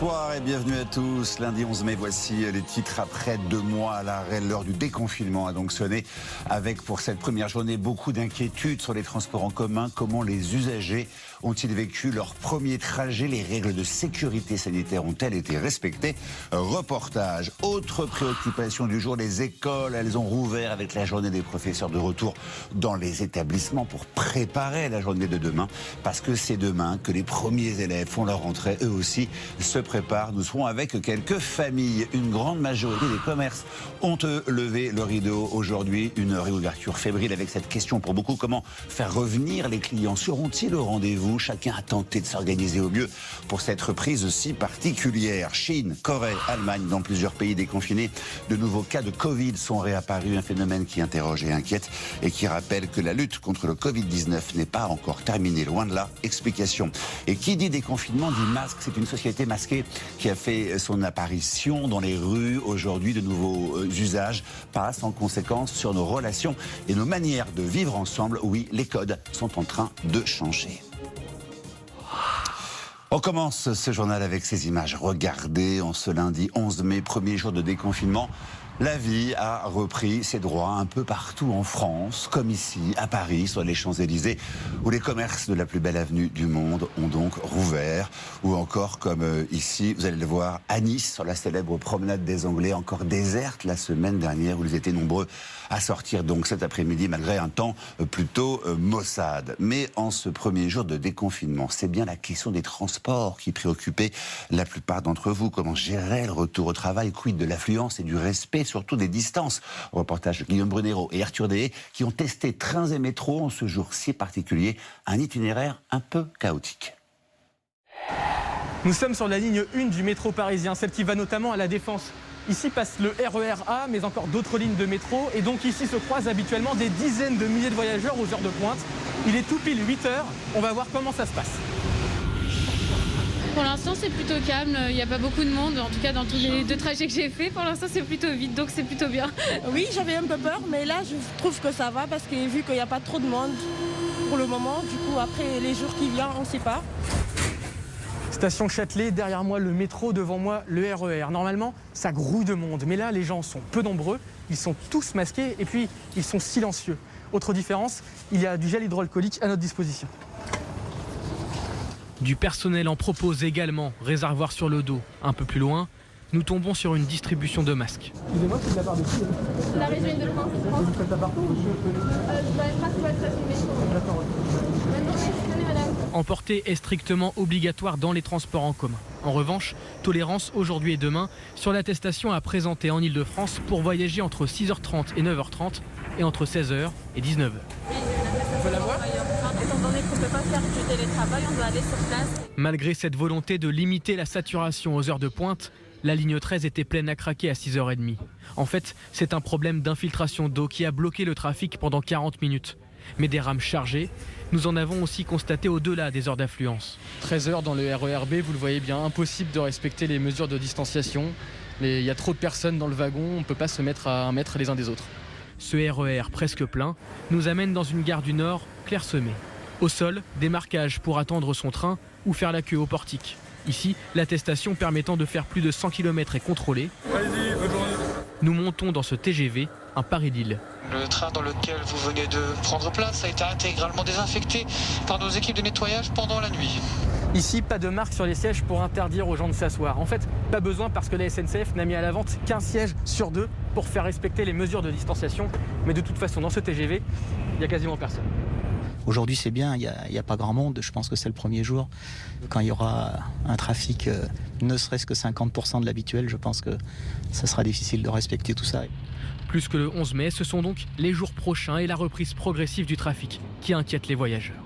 Bonsoir et bienvenue à tous. Lundi 11 mai, voici les titres. Après 2 mois à l'arrêt, l'heure du déconfinement a donc sonné avec pour cette première journée beaucoup d'inquiétudes sur les transports en commun. Comment les usagers ont-ils vécu leur premier trajet? Les règles de sécurité sanitaire ont-elles été respectées? Reportage. Autre préoccupation du jour, les écoles, elles ont rouvert avec la journée des professeurs de retour dans les établissements pour préparer la journée de demain. Parce que c'est demain que les premiers élèves font leur rentrée, eux aussi se préparent. Nous serons avec quelques familles. Une grande majorité des commerces ont levé le rideau aujourd'hui. Une réouverture fébrile avec cette question pour beaucoup: comment faire revenir les clients? Seront-ils au rendez-vous? Chacun a tenté de s'organiser au mieux pour cette reprise si particulière. Chine, Corée, Allemagne, dans plusieurs pays déconfinés, de nouveaux cas de Covid sont réapparus. Un phénomène qui interroge et inquiète et qui rappelle que la lutte contre le Covid-19 n'est pas encore terminée. Loin de là. Explication. Et qui dit déconfinement dit masque. C'est une société masquée qui a fait son apparition dans les rues. Aujourd'hui, de nouveaux usages passent en conséquence sur nos relations et nos manières de vivre ensemble. Oui, les codes sont en train de changer. On commence ce journal avec ces images. Regardez, en ce lundi 11 mai, premier jour de déconfinement, la vie a repris ses droits un peu partout en France, comme ici, à Paris, sur les Champs-Élysées, où les commerces de la plus belle avenue du monde ont donc rouvert. Ou encore, comme ici, vous allez le voir, à Nice, sur la célèbre promenade des Anglais, encore déserte la semaine dernière, où ils étaient nombreux à sortir donc cet après-midi, malgré un temps plutôt maussade. Mais en ce premier jour de déconfinement, c'est bien la question des transports qui préoccupait la plupart d'entre vous. Comment gérer le retour au travail? Quid de l'affluence et du respect, surtout des distances? Reportage de Guillaume Brunero et Arthur Deshaies qui ont testé trains et métros en ce jour si particulier. Un itinéraire un peu chaotique. Nous sommes sur la ligne 1 du métro parisien, celle qui va notamment à la Défense. Ici passe le RER A, mais encore d'autres lignes de métro. Et donc ici se croisent habituellement des dizaines de milliers de voyageurs aux heures de pointe. Il est tout pile 8 heures. On va voir comment ça se passe. Pour l'instant, c'est plutôt calme. Il n'y a pas beaucoup de monde. En tout cas, dans tous les 2 trajets que j'ai faits, pour l'instant, c'est plutôt vide. Donc, c'est plutôt bien. Oui, j'avais un peu peur, mais là, je trouve que ça va parce que vu qu'il n'y a pas trop de monde pour le moment, du coup, après les jours qui viennent, on ne sait pas. Station Châtelet, derrière moi le métro, devant moi le RER. Normalement, ça grouille de monde, mais là les gens sont peu nombreux, ils sont tous masqués et puis ils sont silencieux. Autre différence, il y a du gel hydroalcoolique à notre disposition. Du personnel en propose également, réservoir sur le dos. Un peu plus loin, nous tombons sur une distribution de masques. Excusez-moi, c'est de la part de qui? La région de France. Vous faites ça partout ou Je dois être à la station de métro. D'accord. Bonne journée, madame. Emporter est strictement obligatoire dans les transports en commun. En revanche, tolérance aujourd'hui et demain sur l'attestation à présenter en Ile-de-France pour voyager entre 6h30 et 9h30 et entre 16h et 19h. On peut la voir. Étant donné qu'on ne peut pas faire du télétravail, on doit aller sur place. Malgré cette volonté de limiter la saturation aux heures de pointe, la ligne 13 était pleine à craquer à 6h30. En fait, c'est un problème d'infiltration d'eau qui a bloqué le trafic pendant 40 minutes. Mais des rames chargées, nous en avons aussi constaté au-delà des heures d'affluence. 13h dans le RER B, vous le voyez bien, impossible de respecter les mesures de distanciation. Il y a trop de personnes dans le wagon, on ne peut pas se mettre à 1 mètre les uns des autres. Ce RER presque plein nous amène dans une gare du Nord clairsemée. Au sol, des marquages pour attendre son train ou faire la queue au portique. Ici, l'attestation permettant de faire plus de 100 km est contrôlée. Allez-y, bonne journée. Nous montons dans ce TGV, un Paris-Lille. Le train dans lequel vous venez de prendre place a été intégralement désinfecté par nos équipes de nettoyage pendant la nuit. Ici, pas de marque sur les sièges pour interdire aux gens de s'asseoir. En fait, pas besoin parce que la SNCF n'a mis à la vente qu'un siège sur 2 pour faire respecter les mesures de distanciation. Mais de toute façon, dans ce TGV, il n'y a quasiment personne. Aujourd'hui, c'est bien, il n'y a pas grand monde. Je pense que c'est le premier jour. Quand il y aura un trafic, ne serait-ce que 50% de l'habituel, je pense que ça sera difficile de respecter tout ça. Plus que le 11 mai, ce sont donc les jours prochains et la reprise progressive du trafic qui inquiètent les voyageurs.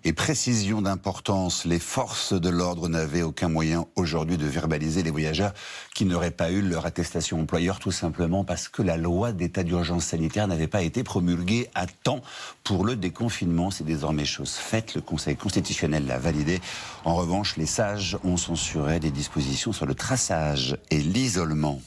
Et précision d'importance, les forces de l'ordre n'avaient aucun moyen aujourd'hui de verbaliser les voyageurs qui n'auraient pas eu leur attestation employeur, tout simplement parce que la loi d'état d'urgence sanitaire n'avait pas été promulguée à temps pour le déconfinement. C'est désormais chose faite, le Conseil constitutionnel l'a validé. En revanche, les sages ont censuré des dispositions sur le traçage et l'isolement.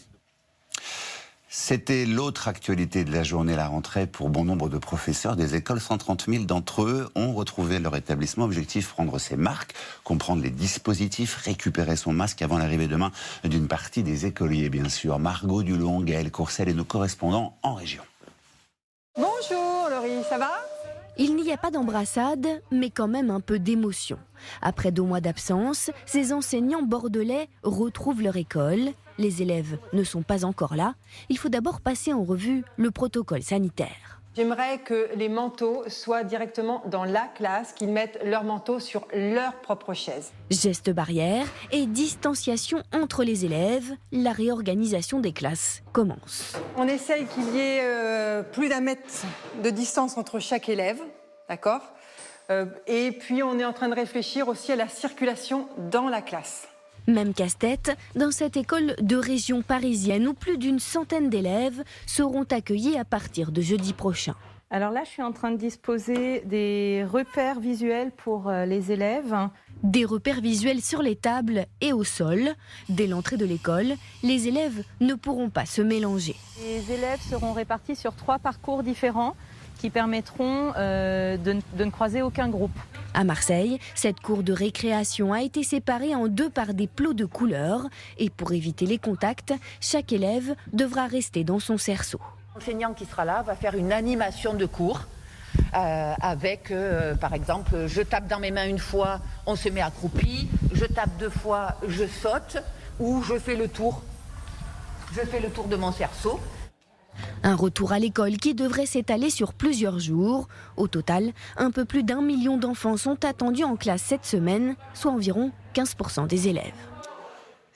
C'était l'autre actualité de la journée, la rentrée pour bon nombre de professeurs des écoles. 130 000 d'entre eux ont retrouvé leur établissement. Objectif, prendre ses marques, comprendre les dispositifs, récupérer son masque avant l'arrivée demain d'une partie des écoliers, bien sûr. Margot Dulong, Gaël Courcel et nos correspondants en région. Bonjour Laurie, ça va ? Il n'y a pas d'embrassade, mais quand même un peu d'émotion. Après 2 mois d'absence, ces enseignants bordelais retrouvent leur école. Les élèves ne sont pas encore là. Il faut d'abord passer en revue le protocole sanitaire. J'aimerais que les manteaux soient directement dans la classe, qu'ils mettent leurs manteaux sur leur propre chaise. Gestes barrières et distanciation entre les élèves, la réorganisation des classes commence. On essaye qu'il y ait plus d'1 mètre de distance entre chaque élève, d'accord ? Et puis on est en train de réfléchir aussi à la circulation dans la classe. Même casse-tête dans cette école de région parisienne où plus d'une centaine d'élèves seront accueillis à partir de jeudi prochain. Alors là, je suis en train de disposer des repères visuels pour les élèves. Des repères visuels sur les tables et au sol. Dès l'entrée de l'école, les élèves ne pourront pas se mélanger. Les élèves seront répartis sur 3 parcours différents qui permettront de ne croiser aucun groupe. À Marseille, cette cour de récréation a été séparée en 2 par des plots de couleurs. Et pour éviter les contacts, chaque élève devra rester dans son cerceau. L'enseignant qui sera là va faire une animation de cours avec, par exemple, je tape dans mes mains 1 fois, on se met accroupi, je tape 2 fois, je saute, ou je fais le tour. Je fais le tour de mon cerceau. Un retour à l'école qui devrait s'étaler sur plusieurs jours. Au total, un peu plus d'1 million d'enfants sont attendus en classe cette semaine, soit environ 15% des élèves.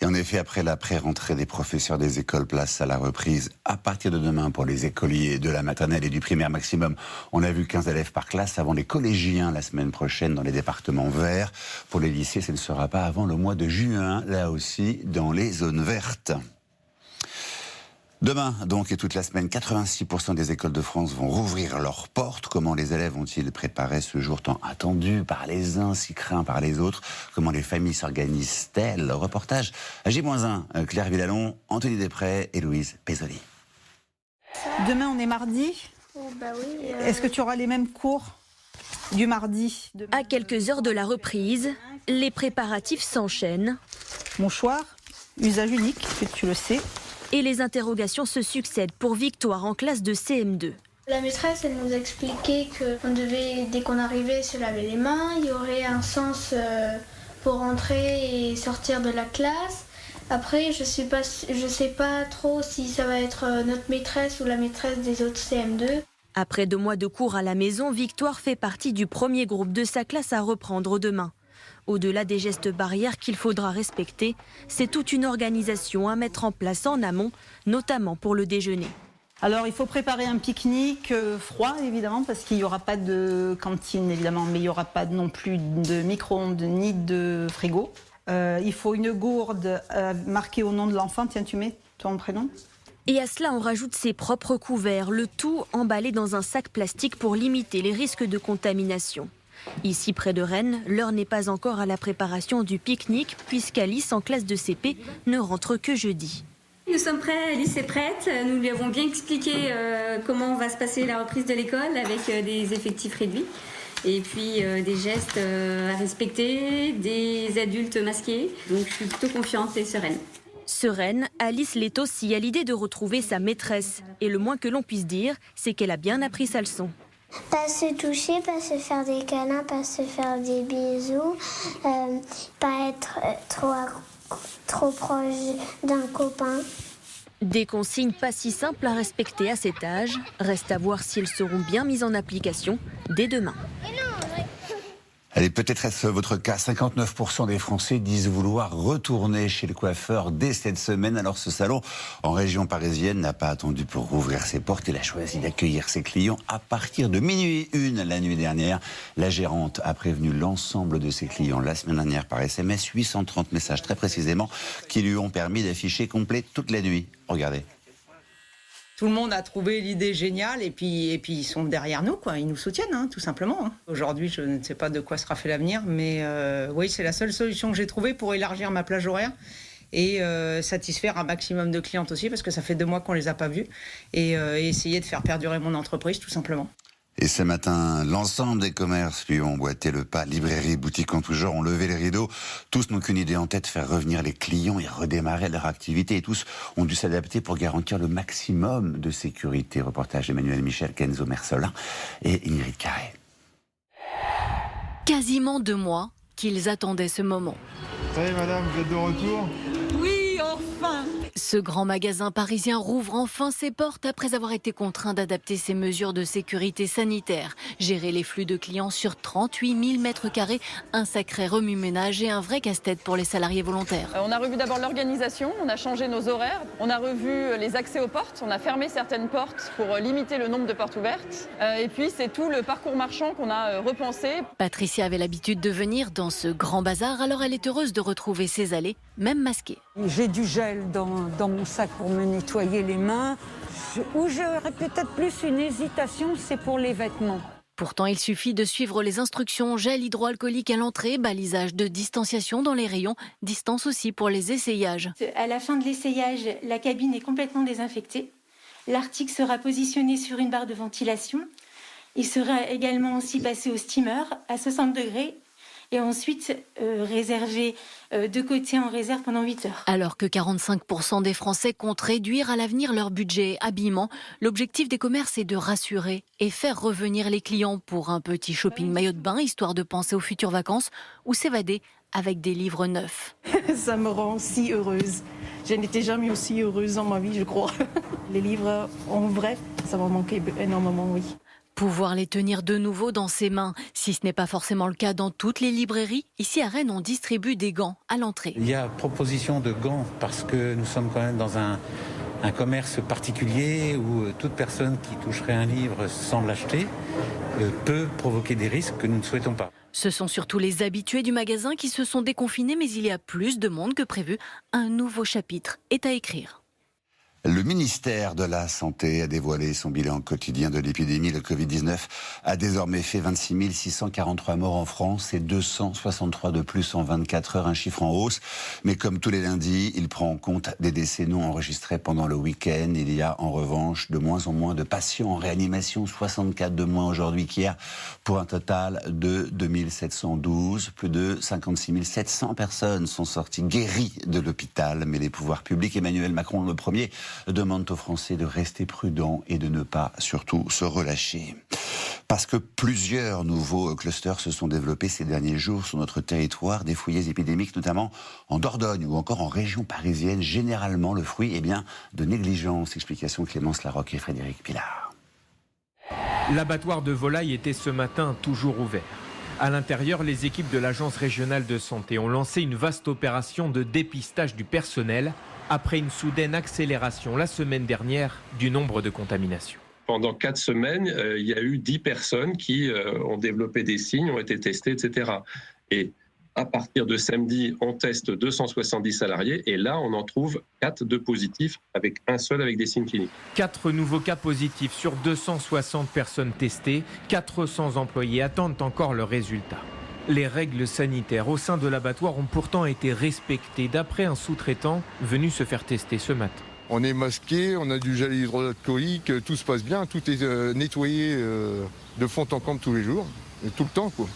Et en effet, après la pré-rentrée des professeurs des écoles, place à la reprise à partir de demain pour les écoliers de la maternelle et du primaire maximum. On a vu 15 élèves par classe avant les collégiens la semaine prochaine dans les départements verts. Pour les lycées, ce ne sera pas avant le mois de juin, là aussi dans les zones vertes. Demain, donc, et toute la semaine, 86% des écoles de France vont rouvrir leurs portes. Comment les élèves ont-ils préparé ce jour tant attendu par les uns, si craint par les autres? Comment les familles s'organisent-elles? Reportage à J-1, Claire Villalon, Anthony Després et Louise Pézoli. Demain, on est mardi. Bah oui, Est-ce que tu auras les mêmes cours du mardi? À quelques heures de la reprise, les préparatifs s'enchaînent. Mouchoir, usage unique, tu le sais. Et les interrogations se succèdent pour Victoire en classe de CM2. La maîtresse, elle nous a expliqué qu'on devait, dès qu'on arrivait, se laver les mains. Il y aurait un sens pour entrer et sortir de la classe. Après, je sais pas trop si ça va être notre maîtresse ou la maîtresse des autres CM2. Après 2 mois de cours à la maison, Victoire fait partie du premier groupe de sa classe à reprendre demain. Au-delà des gestes barrières qu'il faudra respecter, c'est toute une organisation à mettre en place en amont, notamment pour le déjeuner. Alors, il faut préparer un pique-nique froid, évidemment, parce qu'il n'y aura pas de cantine, évidemment, mais il n'y aura pas non plus de micro-ondes ni de frigo. Il faut une gourde marquée au nom de l'enfant. Tiens, tu mets ton prénom. Et à cela, on rajoute ses propres couverts, le tout emballé dans un sac plastique pour limiter les risques de contamination. Ici, près de Rennes, l'heure n'est pas encore à la préparation du pique-nique, puisqu'Alice, en classe de CP, ne rentre que jeudi. Nous sommes prêts, Alice est prête. Nous lui avons bien expliqué comment va se passer la reprise de l'école avec des effectifs réduits. Et puis des gestes à respecter, des adultes masqués. Donc je suis plutôt confiante et sereine. Sereine, Alice l'est aussi à l'idée de retrouver sa maîtresse. Et le moins que l'on puisse dire, c'est qu'elle a bien appris sa leçon. Pas se toucher, pas se faire des câlins, pas se faire des bisous, pas être trop proche d'un copain. Des consignes pas si simples à respecter à cet âge. Reste à voir si elles seront bien mises en application dès demain. Allez, peut-être est-ce votre cas. 59% des Français disent vouloir retourner chez le coiffeur dès cette semaine. Alors ce salon en région parisienne n'a pas attendu pour rouvrir ses portes. Il a choisi d'accueillir ses clients à partir de 00h01 la nuit dernière. La gérante a prévenu l'ensemble de ses clients la semaine dernière par SMS. 830 messages très précisément qui lui ont permis d'afficher complet toute la nuit. Regardez. Tout le monde a trouvé l'idée géniale et puis ils sont derrière nous, quoi. Ils nous soutiennent, tout simplement. Aujourd'hui, je ne sais pas de quoi sera fait l'avenir, mais oui, c'est la seule solution que j'ai trouvée pour élargir ma plage horaire et satisfaire un maximum de clientes aussi, parce que ça fait 2 mois qu'on les a pas vues, et essayer de faire perdurer mon entreprise tout simplement. Et ce matin, l'ensemble des commerces lui ont emboîté le pas. Librairies, boutiques en tout genre ont levé les rideaux. Tous n'ont qu'une idée en tête, faire revenir les clients et redémarrer leur activité. Et tous ont dû s'adapter pour garantir le maximum de sécurité. Reportage d'Emmanuel Michel, Kenzo Mersolin et Ingrid Carré. Quasiment 2 mois qu'ils attendaient ce moment. Ça y est madame, vous êtes de retour ? Oui, enfin! Ce grand magasin parisien rouvre enfin ses portes après avoir été contraint d'adapter ses mesures de sécurité sanitaire. Gérer les flux de clients sur 38 000 mètres carrés, un sacré remue-ménage et un vrai casse-tête pour les salariés volontaires. On a revu d'abord l'organisation, on a changé nos horaires, on a revu les accès aux portes, on a fermé certaines portes pour limiter le nombre de portes ouvertes. Et puis c'est tout le parcours marchand qu'on a repensé. Patricia avait l'habitude de venir dans ce grand bazar, alors elle est heureuse de retrouver ses allées, même masquées. J'ai du gel dans mon sac pour me nettoyer les mains. Où j'aurais peut-être plus une hésitation, c'est pour les vêtements. Pourtant, il suffit de suivre les instructions. Gel hydroalcoolique à l'entrée, balisage de distanciation dans les rayons, distance aussi pour les essayages. À la fin de l'essayage, la cabine est complètement désinfectée. L'article sera positionné sur une barre de ventilation. Il sera également aussi passé au steamer à 60 degrés. Et ensuite réservé de côté en réserve pendant 8 heures. Alors que 45% des Français comptent réduire à l'avenir leur budget habillement, l'objectif des commerces est de rassurer et faire revenir les clients pour un petit shopping maillot de bain, histoire de penser aux futures vacances ou s'évader avec des livres neufs. Ça me rend si heureuse. Je n'étais jamais aussi heureuse dans ma vie, je crois. Les livres, en vrai, ça m'a manqué énormément, oui. Pouvoir les tenir de nouveau dans ses mains, si ce n'est pas forcément le cas dans toutes les librairies. Ici à Rennes, on distribue des gants à l'entrée. Il y a proposition de gants parce que nous sommes quand même dans un commerce particulier où toute personne qui toucherait un livre sans l'acheter peut provoquer des risques que nous ne souhaitons pas. Ce sont surtout les habitués du magasin qui se sont déconfinés, mais il y a plus de monde que prévu. Un nouveau chapitre est à écrire. Le ministère de la Santé a dévoilé son bilan quotidien de l'épidémie. Le Covid-19 a désormais fait 26 643 morts en France et 263 de plus en 24 heures, un chiffre en hausse. Mais comme tous les lundis, il prend en compte des décès non enregistrés pendant le week-end. Il y a en revanche de moins en moins de patients en réanimation, 64 de moins aujourd'hui qu'hier, pour un total de 2712. Plus de 56 700 personnes sont sorties guéries de l'hôpital. Mais les pouvoirs publics, Emmanuel Macron le premier, demandent aux Français de rester prudents et de ne pas surtout se relâcher. Parce que plusieurs nouveaux clusters se sont développés ces derniers jours sur notre territoire, des foyers épidémiques notamment en Dordogne ou encore en région parisienne, généralement le fruit de négligence. Explication Clémence Larocque et Frédéric Pilard. L'abattoir de volailles était ce matin toujours ouvert. À l'intérieur, les équipes de l'Agence régionale de santé ont lancé une vaste opération de dépistage du personnel après une soudaine accélération la semaine dernière du nombre de contaminations. Pendant 4 semaines, il y a eu 10 personnes qui ont développé des signes, ont été testées, etc. Et à partir de samedi, on teste 270 salariés et là, on en trouve 4 de positifs, avec un seul avec des signes cliniques. 4 nouveaux cas positifs sur 260 personnes testées. 400 employés attendent encore le résultat. Les règles sanitaires au sein de l'abattoir ont pourtant été respectées d'après un sous-traitant venu se faire tester ce matin. On est masqué, on a du gel hydroalcoolique, tout se passe bien, tout est nettoyé de fond en comble tous les jours, et tout le temps quoi.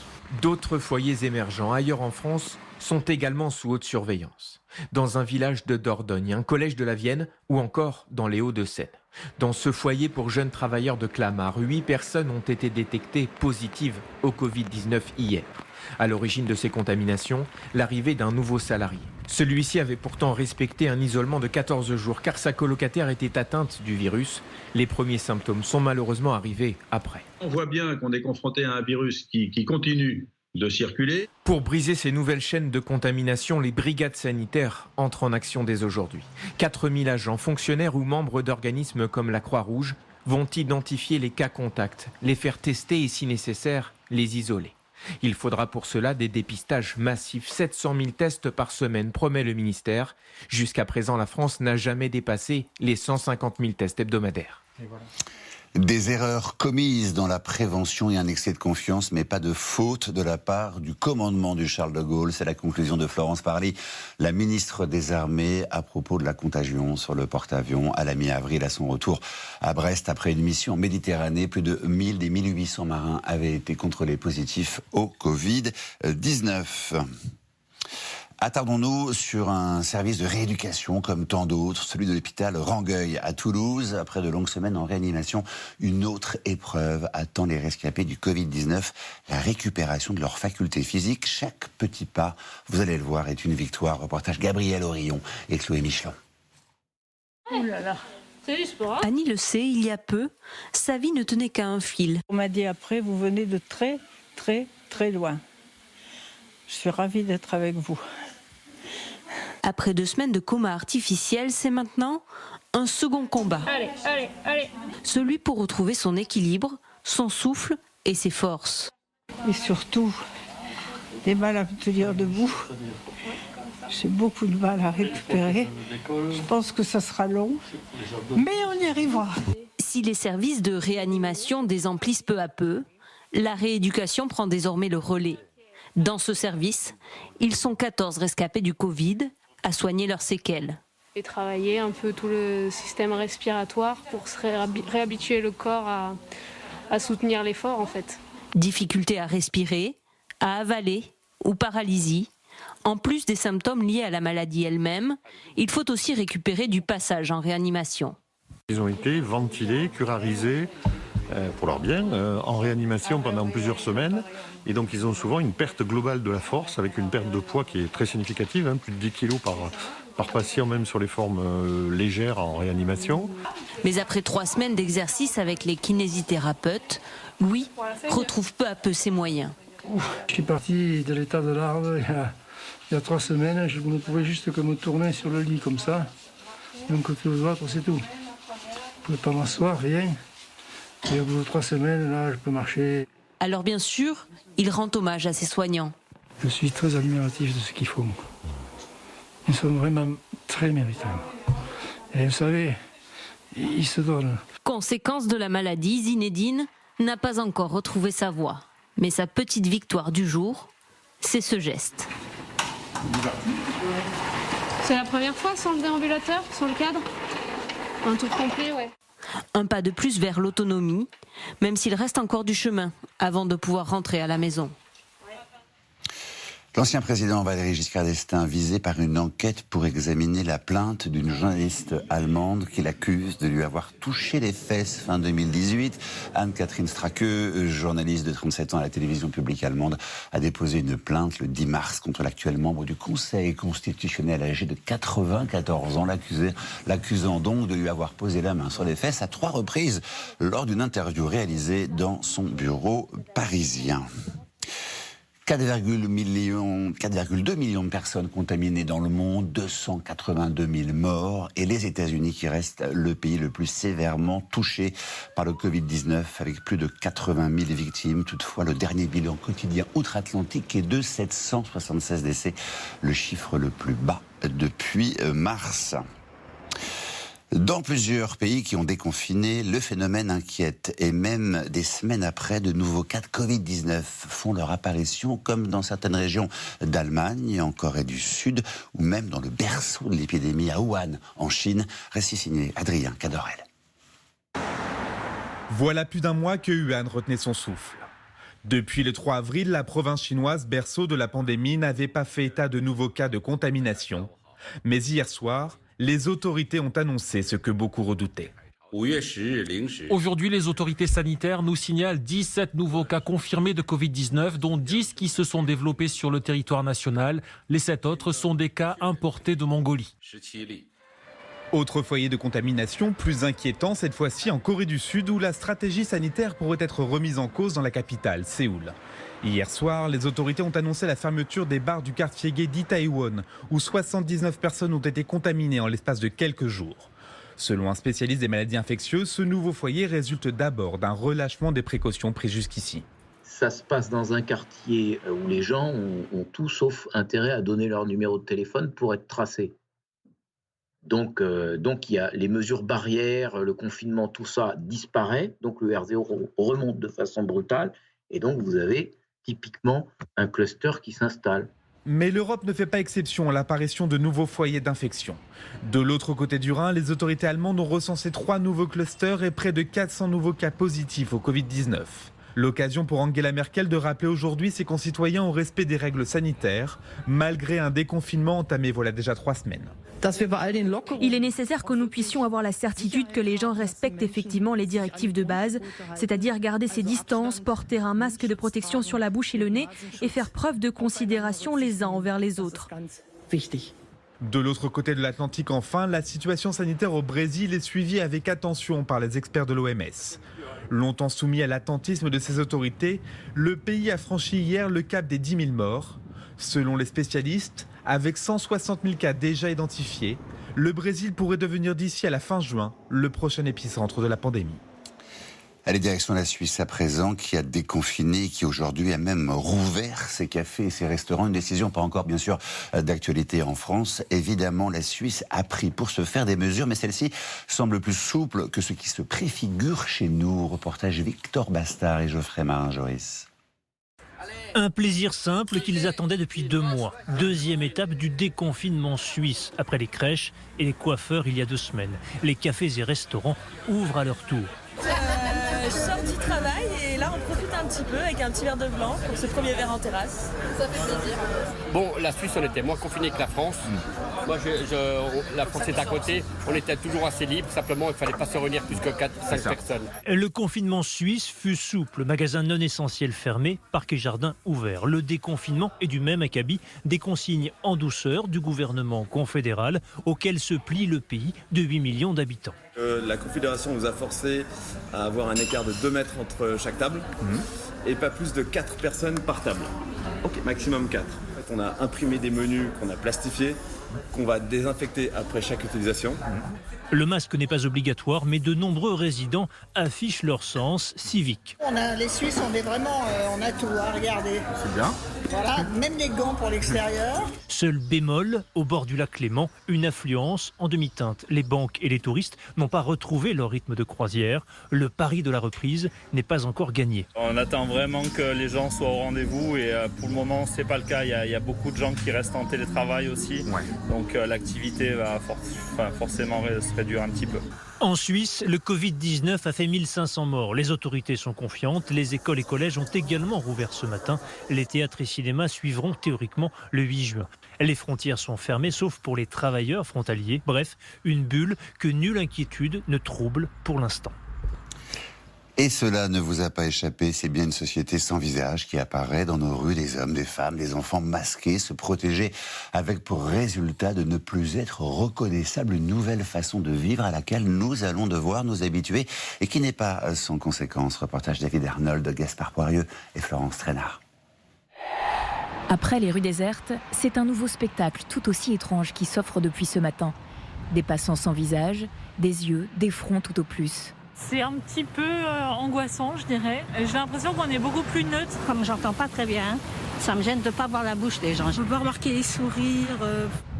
D'autres foyers émergents ailleurs en France sont également sous haute surveillance. Dans un village de Dordogne, un collège de la Vienne ou encore dans les Hauts-de-Seine. Dans ce foyer pour jeunes travailleurs de Clamart, 8 personnes ont été détectées positives au Covid-19 hier. À l'origine de ces contaminations, l'arrivée d'un nouveau salarié. Celui-ci avait pourtant respecté un isolement de 14 jours car sa colocataire était atteinte du virus. Les premiers symptômes sont malheureusement arrivés après. On voit bien qu'on est confronté à un virus qui continue de circuler. Pour briser ces nouvelles chaînes de contamination, les brigades sanitaires entrent en action dès aujourd'hui. 4000 agents, fonctionnaires ou membres d'organismes comme la Croix-Rouge vont identifier les cas contacts, les faire tester et si nécessaire, les isoler. Il faudra pour cela des dépistages massifs, 700 000 tests par semaine, promet le ministère. Jusqu'à présent, la France n'a jamais dépassé les 150 000 tests hebdomadaires. Des erreurs commises dans la prévention et un excès de confiance, mais pas de faute de la part du commandement du Charles de Gaulle. C'est la conclusion de Florence Parly, la ministre des Armées, à propos de la contagion sur le porte-avions à la mi-avril, à son retour à Brest. Après une mission en Méditerranée, plus de 1000 des 1800 marins avaient été contrôlés positifs au Covid-19. Attardons-nous sur un service de rééducation comme tant d'autres, celui de l'hôpital Rangueil à Toulouse. Après de longues semaines en réanimation, une autre épreuve attend les rescapés du Covid-19, la récupération de leurs facultés physiques. Chaque petit pas, vous allez le voir, est une victoire. Reportage Gabriel Aurillon et Chloé Michelin. Oh là là. Annie le sait, il y a peu, sa vie ne tenait qu'à un fil. On m'a dit après, vous venez de très, très, très loin. Je suis ravie d'être avec vous. Après 2 semaines de coma artificiel, c'est maintenant un second combat. Allez. Celui pour retrouver son équilibre, son souffle et ses forces. Et surtout, des mal à me tenir debout. J'ai beaucoup de mal à récupérer. Je pense que ça sera long, mais on y arrivera. Si les services de réanimation désemplissent peu à peu, la rééducation prend désormais le relais. Dans ce service, ils sont 14 rescapés du Covid à soigner leurs séquelles. Et travailler un peu tout le système respiratoire pour se réhabituer le corps à soutenir l'effort en fait. Difficulté à respirer, à avaler ou paralysie. En plus des symptômes liés à la maladie elle-même, il faut aussi récupérer du passage en réanimation. Ils ont été ventilés, curarisés, pour leur bien, en réanimation pendant plusieurs semaines. Et donc ils ont souvent une perte globale de la force, avec une perte de poids qui est très significative, plus de 10 kilos par patient, même sur les formes légères en réanimation. Mais après 3 semaines d'exercice avec les kinésithérapeutes, Louis retrouve peu à peu ses moyens. Je suis parti de l'état de l'arbre il y a 3 semaines. Je ne pouvais juste que me tourner sur le lit comme ça. D'un côté ou de l'autre, c'est tout. Je ne pouvais pas m'asseoir, rien. Et au bout de 3 semaines, là, je peux marcher. Alors bien sûr, il rend hommage à ses soignants. Je suis très admiratif de ce qu'ils font. Ils sont vraiment très méritables. Et vous savez, ils se donnent. Conséquence de la maladie, Zinedine n'a pas encore retrouvé sa voix. Mais sa petite victoire du jour, c'est ce geste. C'est la première fois sans le déambulateur, sans le cadre? Un tour complet, ouais. Un pas de plus vers l'autonomie, même s'il reste encore du chemin avant de pouvoir rentrer à la maison. L'ancien président Valéry Giscard d'Estaing visé par une enquête pour examiner la plainte d'une journaliste allemande qui l'accuse de lui avoir touché les fesses fin 2018. Anne-Catherine Stracke, journaliste de 37 ans à la télévision publique allemande, a déposé une plainte le 10 mars contre l'actuel membre du Conseil constitutionnel âgé de 94 ans, l'accusant donc de lui avoir posé la main sur les fesses à 3 reprises lors d'une interview réalisée dans son bureau parisien. 4,2 millions de personnes contaminées dans le monde, 282 000 morts, et les États-Unis qui restent le pays le plus sévèrement touché par le Covid-19 avec plus de 80 000 victimes. Toutefois, le dernier bilan quotidien outre-Atlantique est de 776 décès, le chiffre le plus bas depuis mars. Dans plusieurs pays qui ont déconfiné, le phénomène inquiète. Et même des semaines après, de nouveaux cas de Covid-19 font leur apparition, comme dans certaines régions d'Allemagne, en Corée du Sud, ou même dans le berceau de l'épidémie à Wuhan, en Chine. Récit signé Adrien Cadorel. Voilà plus d'un mois que Wuhan retenait son souffle. Depuis le 3 avril, la province chinoise, berceau de la pandémie, n'avait pas fait état de nouveaux cas de contamination. Mais hier soir, les autorités ont annoncé ce que beaucoup redoutaient. Aujourd'hui, les autorités sanitaires nous signalent 17 nouveaux cas confirmés de Covid-19, dont 10 qui se sont développés sur le territoire national. Les 7 autres sont des cas importés de Mongolie. Autre foyer de contamination, plus inquiétant cette fois-ci en Corée du Sud, où la stratégie sanitaire pourrait être remise en cause dans la capitale, Séoul. Hier soir, les autorités ont annoncé la fermeture des bars du quartier gay d'Itaewon, où 79 personnes ont été contaminées en l'espace de quelques jours. Selon un spécialiste des maladies infectieuses, ce nouveau foyer résulte d'abord d'un relâchement des précautions prises jusqu'ici. Ça se passe dans un quartier où les gens ont tout sauf intérêt à donner leur numéro de téléphone pour être tracés. Donc il y a les mesures barrières, le confinement, tout ça disparaît. Donc le R0 remonte de façon brutale. Et donc vous avez typiquement un cluster qui s'installe. Mais l'Europe ne fait pas exception à l'apparition de nouveaux foyers d'infection. De l'autre côté du Rhin, les autorités allemandes ont recensé 3 nouveaux clusters et près de 400 nouveaux cas positifs au Covid-19. L'occasion pour Angela Merkel de rappeler aujourd'hui ses concitoyens au respect des règles sanitaires, malgré un déconfinement entamé voilà déjà 3 semaines. Il est nécessaire que nous puissions avoir la certitude que les gens respectent effectivement les directives de base, c'est-à-dire garder ses distances, porter un masque de protection sur la bouche et le nez et faire preuve de considération les uns envers les autres. De l'autre côté de l'Atlantique, enfin, la situation sanitaire au Brésil est suivie avec attention par les experts de l'OMS. Longtemps soumis à l'attentisme de ses autorités, le pays a franchi hier le cap des 10 000 morts. Selon les spécialistes, avec 160 000 cas déjà identifiés, le Brésil pourrait devenir d'ici à la fin juin le prochain épicentre de la pandémie. Allez, direction la Suisse à présent, qui a déconfiné, qui aujourd'hui a même rouvert ses cafés et ses restaurants. Une décision pas encore, bien sûr, d'actualité en France. Évidemment, la Suisse a pris pour se faire des mesures, mais celle-ci semble plus souple que ce qui se préfigure chez nous. Reportage Victor Bastard et Geoffrey Marin-Joris. Un plaisir simple qu'ils attendaient depuis 2 mois. Deuxième étape du déconfinement suisse. Après les crèches et les coiffeurs il y a 2 semaines. Les cafés et restaurants ouvrent à leur tour. Je sors du travail et là on profite un petit peu avec un petit verre de blanc pour ce premier verre en terrasse. Ça fait plaisir. Bon, la Suisse, on était moins confinés que la France. Moi, la France est à côté. On était toujours assez libre. Simplement, il ne fallait pas se réunir plus que 4-5 personnes. Le confinement suisse fut souple. Magasins non essentiels fermés, parcs et jardins ouverts. Le déconfinement est du même acabit. Des consignes en douceur du gouvernement confédéral auquel se plie le pays de 8 millions d'habitants. La Confédération nous a forcé à avoir un écart de 2 mètres entre chaque table et pas plus de 4 personnes par table. Maximum 4. En fait, on a imprimé des menus qu'on a plastifiés, qu'on va désinfecter après chaque utilisation. Le masque n'est pas obligatoire, mais de nombreux résidents affichent leur sens civique. Les Suisses, on a tout à regarder. C'est bien. Voilà, même les gants pour l'extérieur. Seul bémol, au bord du lac Léman, une affluence en demi-teinte. Les banques et les touristes n'ont pas retrouvé leur rythme de croisière. Le pari de la reprise n'est pas encore gagné. On attend vraiment que les gens soient au rendez-vous et pour le moment, ce n'est pas le cas. Il y a beaucoup de gens qui restent en télétravail aussi. Ouais. Donc l'activité va forcément se réduire un petit peu. En Suisse, le Covid-19 a fait 1500 morts. Les autorités sont confiantes. Les écoles et collèges ont également rouvert ce matin. Les théâtres et cinémas suivront théoriquement le 8 juin. Les frontières sont fermées, sauf pour les travailleurs frontaliers. Bref, une bulle que nulle inquiétude ne trouble pour l'instant. Et cela ne vous a pas échappé, c'est bien une société sans visage qui apparaît dans nos rues, des hommes, des femmes, des enfants masqués, se protéger avec pour résultat de ne plus être reconnaissable, une nouvelle façon de vivre à laquelle nous allons devoir nous habituer et qui n'est pas sans conséquences. Reportage David Arnold, Gaspard Poirieux et Florence Trainard. Après les rues désertes, c'est un nouveau spectacle tout aussi étrange qui s'offre depuis ce matin. Des passants sans visage, des yeux, des fronts tout au plus. C'est un petit peu angoissant, je dirais. J'ai l'impression qu'on est beaucoup plus neutre. Comme j'entends pas très bien, ça me gêne de ne pas voir la bouche des gens. Je peux pas remarquer les sourires.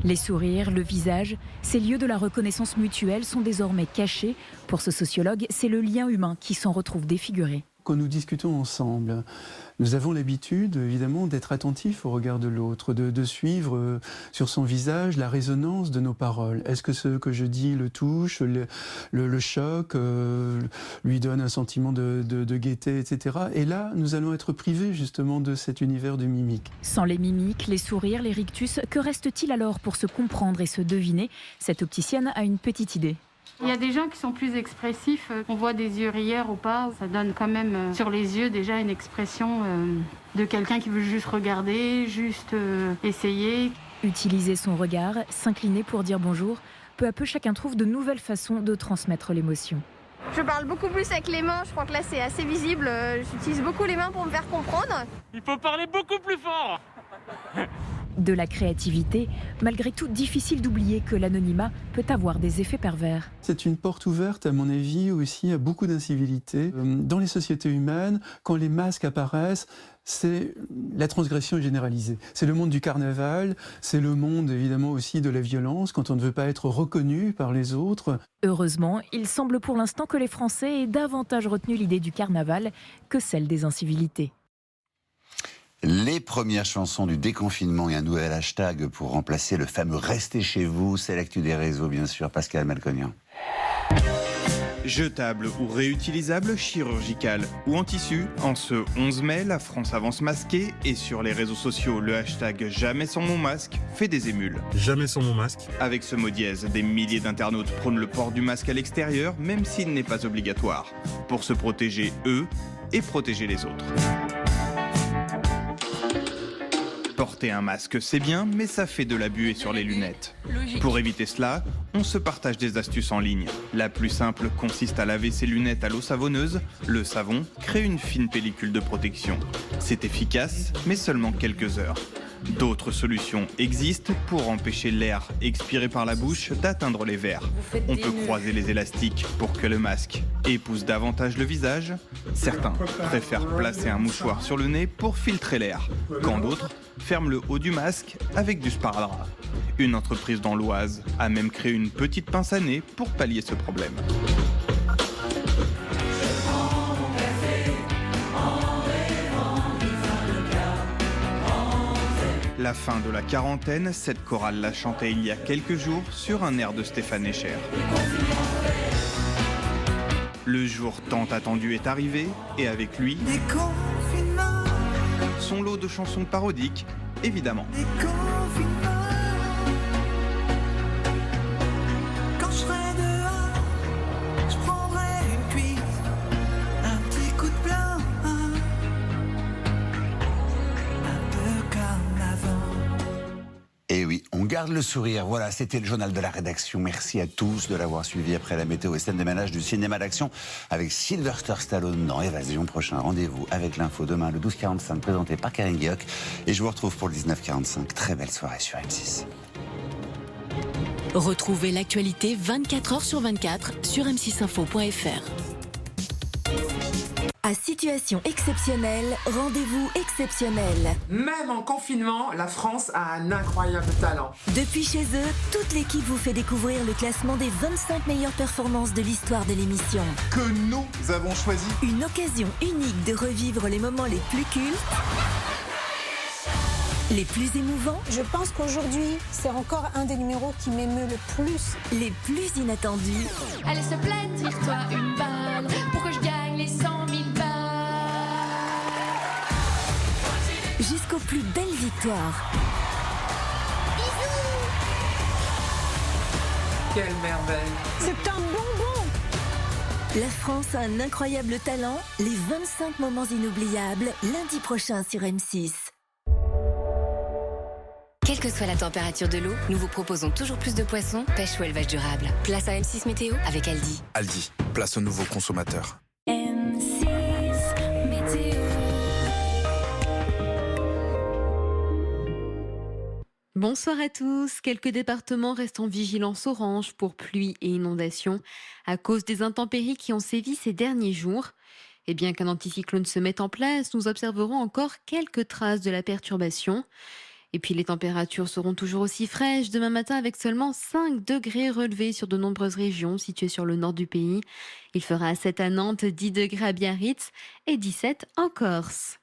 Les sourires, le visage, ces lieux de la reconnaissance mutuelle sont désormais cachés. Pour ce sociologue, c'est le lien humain qui s'en retrouve défiguré. Quand nous discutons ensemble, nous avons l'habitude, évidemment, d'être attentifs au regard de l'autre, de suivre sur son visage la résonance de nos paroles. Est-ce que ce que je dis le touche, le choque, lui donne un sentiment de gaieté, etc. Et là, nous allons être privés, justement, de cet univers de mimique. Sans les mimiques, les sourires, les rictus, que reste-t-il alors pour se comprendre et se deviner? Cette opticienne a une petite idée. Il y a des gens qui sont plus expressifs. On voit des yeux rieurs ou pas. Ça donne quand même sur les yeux déjà une expression de quelqu'un qui veut juste regarder, juste essayer. Utiliser son regard, s'incliner pour dire bonjour. Peu à peu, chacun trouve de nouvelles façons de transmettre l'émotion. Je parle beaucoup plus avec les mains. Je crois que là, c'est assez visible. J'utilise beaucoup les mains pour me faire comprendre. Il faut parler beaucoup plus fort. De la créativité, malgré tout difficile d'oublier que l'anonymat peut avoir des effets pervers. C'est une porte ouverte, à mon avis, aussi à beaucoup d'incivilités. Dans les sociétés humaines, quand les masques apparaissent, c'est la transgression généralisée. C'est le monde du carnaval, c'est le monde évidemment aussi de la violence, quand on ne veut pas être reconnu par les autres. Heureusement, il semble pour l'instant que les Français aient davantage retenu l'idée du carnaval que celle des incivilités. Les premières chansons du déconfinement et un nouvel hashtag pour remplacer le fameux « Restez chez vous », c'est l'actu des réseaux bien sûr, Pascal Malcognan. Jetable ou réutilisable, chirurgical ou en tissu, en ce 11 mai, la France avance masquée et sur les réseaux sociaux, le hashtag Jamais sans mon masque fait des émules. Jamais sans mon masque. Avec ce mot dièse, des milliers d'internautes prônent le port du masque à l'extérieur, même s'il n'est pas obligatoire, pour se protéger eux et protéger les autres. Porter un masque, c'est bien, mais ça fait de la buée sur les lunettes. Pour éviter cela, on se partage des astuces en ligne. La plus simple consiste à laver ses lunettes à l'eau savonneuse. Le savon crée une fine pellicule de protection. C'est efficace, mais seulement quelques heures. D'autres solutions existent pour empêcher l'air expiré par la bouche d'atteindre les verres. On peut croiser les élastiques pour que le masque épouse davantage le visage. Certains préfèrent placer un mouchoir sur le nez pour filtrer l'air, quand d'autres ferment le haut du masque avec du sparadrap. Une entreprise dans l'Oise a même créé une petite pince à nez pour pallier ce problème. La fin de la quarantaine, cette chorale l'a chantait il y a quelques jours sur un air de Stéphane Echer. Le jour tant attendu est arrivé, et avec lui, son lot de chansons parodiques, évidemment. Quand je serai dehors, je prendrai une cuite, un petit coup de plein, un peu comme avant. Et oui, on garde le sourire. Voilà, c'était le journal de la rédaction. Merci à tous de l'avoir suivi après la météo et scène de ménage du cinéma d'action avec Sylvester Stallone dans Évasion. Prochain rendez-vous avec l'info demain, le 12h45, présenté par Karine Guilloc. Et je vous retrouve pour le 19h45. Très belle soirée sur M6. Retrouvez l'actualité 24h sur 24 sur m6info.fr. À situation exceptionnelle, rendez-vous exceptionnel. Même en confinement, la France a un incroyable talent. Depuis chez eux, toute l'équipe vous fait découvrir le classement des 25 meilleures performances de l'histoire de l'émission. Que nous avons choisi. Une occasion unique de revivre les moments les plus cultes, les plus émouvants. Je pense qu'aujourd'hui, c'est encore un des numéros qui m'émeut le plus. Les plus inattendus. Allez, s'il te plaît, tire-toi une balle pour que je gagne les 100 000 balles. Jusqu'aux plus belles victoires. Bisous. Quelle merveille. C'est un bonbon. La France a un incroyable talent. Les 25 moments inoubliables, lundi prochain sur M6. Quelle que soit la température de l'eau, nous vous proposons toujours plus de poissons, pêche ou élevage durable. Place à M6 Météo avec Aldi. Aldi, place aux nouveaux consommateurs. M6 Météo. Bonsoir à tous. Quelques départements restent en vigilance orange pour pluie et inondations à cause des intempéries qui ont sévi ces derniers jours. Et bien qu'un anticyclone se mette en place, nous observerons encore quelques traces de la perturbation. Et puis les températures seront toujours aussi fraîches demain matin avec seulement 5 degrés relevés sur de nombreuses régions situées sur le nord du pays. Il fera 7 à Nantes, 10 degrés à Biarritz et 17 en Corse.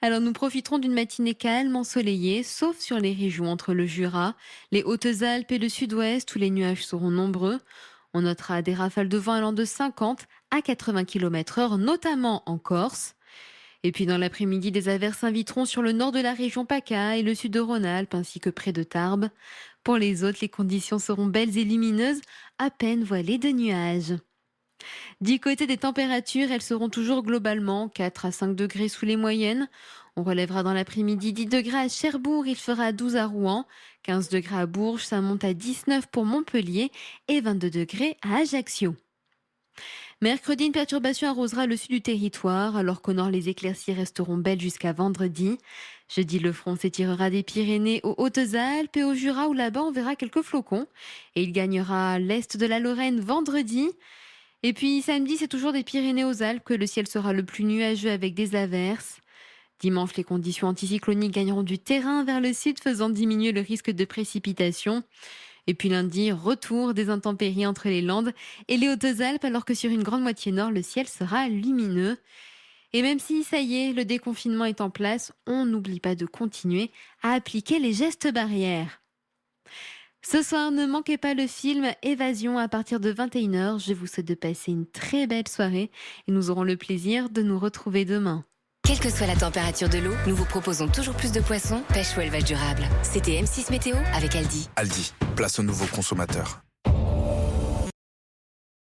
Alors nous profiterons d'une matinée calme, ensoleillée, sauf sur les régions entre le Jura, les Hautes-Alpes et le Sud-Ouest où les nuages seront nombreux. On notera des rafales de vent allant de 50 à 80 km/h, notamment en Corse. Et puis dans l'après-midi, des averses s'inviteront sur le nord de la région PACA et le sud de Rhône-Alpes ainsi que près de Tarbes. Pour les autres, les conditions seront belles et lumineuses, à peine voilées de nuages. Du côté des températures, elles seront toujours globalement 4 à 5 degrés sous les moyennes. On relèvera dans l'après-midi 10 degrés à Cherbourg, il fera 12 à Rouen, 15 degrés à Bourges, ça monte à 19 pour Montpellier et 22 degrés à Ajaccio. Mercredi, une perturbation arrosera le sud du territoire, alors qu'au nord, les éclaircies resteront belles jusqu'à vendredi. Jeudi, le front s'étirera des Pyrénées aux Hautes-Alpes et au Jura, où là-bas, on verra quelques flocons. Et il gagnera l'est de la Lorraine vendredi. Et puis samedi, c'est toujours des Pyrénées aux Alpes que le ciel sera le plus nuageux avec des averses. Dimanche, les conditions anticycloniques gagneront du terrain vers le sud, faisant diminuer le risque de précipitation. Et puis lundi, retour des intempéries entre les Landes et les Hautes-Alpes, alors que sur une grande moitié nord, le ciel sera lumineux. Et même si, ça y est, le déconfinement est en place, on n'oublie pas de continuer à appliquer les gestes barrières. Ce soir, ne manquez pas le film Évasion à partir de 21h. Je vous souhaite de passer une très belle soirée et nous aurons le plaisir de nous retrouver demain. Quelle que soit la température de l'eau, nous vous proposons toujours plus de poissons, pêche ou élevage durable. C'était M6 Météo avec Aldi. Aldi, place aux nouveaux consommateurs.